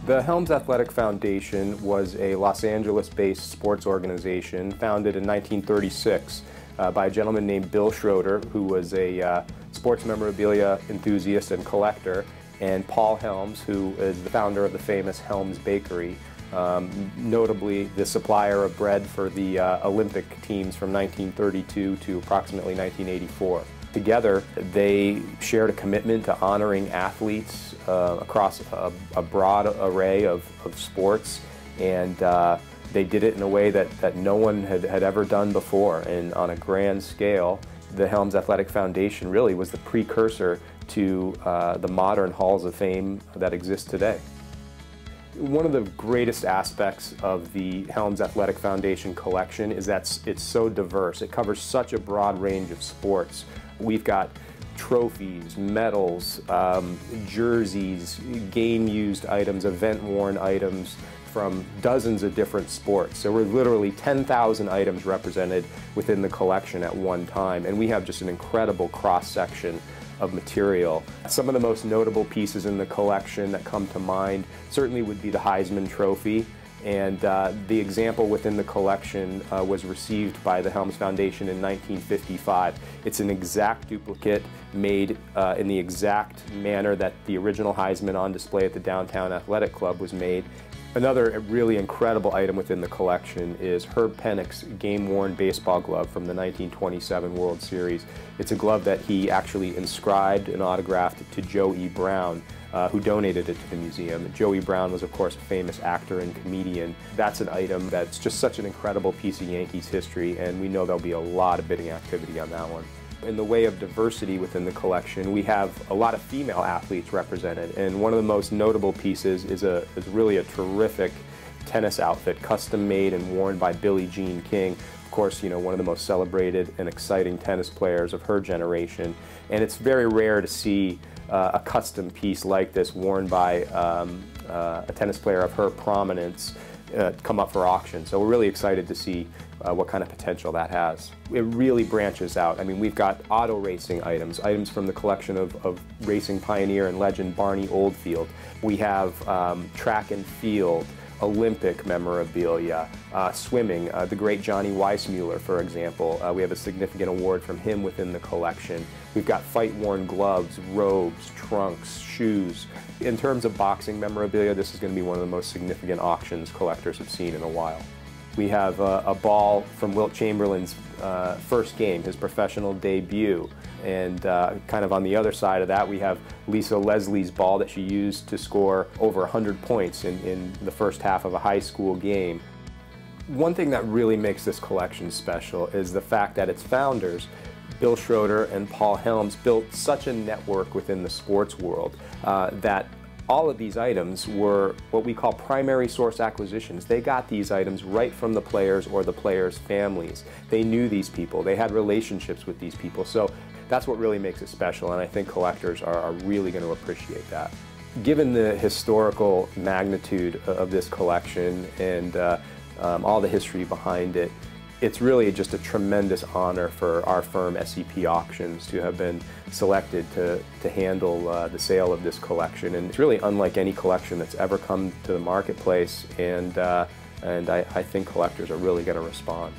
The Helms Athletic Foundation was a Los Angeles-based sports organization founded in 1936 by a gentleman named Bill Schroeder, who was a sports memorabilia enthusiast and collector, and Paul Helms, who is the founder of the famous Helms Bakery, notably the supplier of bread for the Olympic teams from 1932 to approximately 1984. Together, they shared a commitment to honoring athletes across a broad array of sports, and they did it in a way that no one had ever done before. And on a grand scale, the Helms Athletic Foundation really was the precursor to the modern halls of fame that exist today. One of the greatest aspects of the Helms Athletic Foundation collection is that it's so diverse. It covers such a broad range of sports. We've got trophies, medals, jerseys, game-used items, event-worn items from dozens of different sports. So we're literally 10,000 items represented within the collection at one time, and we have just an incredible cross-section of material. Some of the most notable pieces in the collection that come to mind certainly would be the Heisman Trophy, and the example within the collection was received by the Helms Foundation in 1955. It's an exact duplicate made in the exact manner that the original Heisman on display at the Downtown Athletic Club was made. Another really incredible item within the collection is Herb Pennock's game-worn baseball glove from the 1927 World Series. It's a glove that he actually inscribed and autographed to Joe E. Brown, who donated it to the museum. Joe E. Brown was, of course, a famous actor and comedian. That's an item that's just such an incredible piece of Yankees history, and we know there'll be a lot of bidding activity on that one. In the way of diversity within the collection, we have a lot of female athletes represented, and one of the most notable pieces is really a terrific tennis outfit, custom made and worn by Billie Jean King. Of course, you know, one of the most celebrated and exciting tennis players of her generation, and it's very rare to see a custom piece like this worn by a tennis player of her prominence come up for auction. So we're really excited to see what kind of potential that has. It really branches out. I mean, we've got auto racing items from the collection of racing pioneer and legend Barney Oldfield. We have track and field, Olympic memorabilia, swimming, the great Johnny Weissmuller, for example. We have a significant award from him within the collection. We've got fight-worn gloves, robes, trunks, shoes. In terms of boxing memorabilia, this is going to be one of the most significant auctions collectors have seen in a while. We have a ball from Wilt Chamberlain's first game, his professional debut. And kind of on the other side of that, we have Lisa Leslie's ball that she used to score over 100 points in the first half of a high school game. One thing that really makes this collection special is the fact that its founders, Bill Schroeder and Paul Helms, built such a network within the sports world that all of these items were what we call primary source acquisitions. They got these items right from the players or the players' families. They knew these people. They had relationships with these people. So that's what really makes it special, and I think collectors are really going to appreciate that. Given the historical magnitude of this collection and all the history behind it, it's really just a tremendous honor for our firm, SCP Auctions, to have been selected to handle the sale of this collection. And it's really unlike any collection that's ever come to the marketplace, and I think collectors are really going to respond.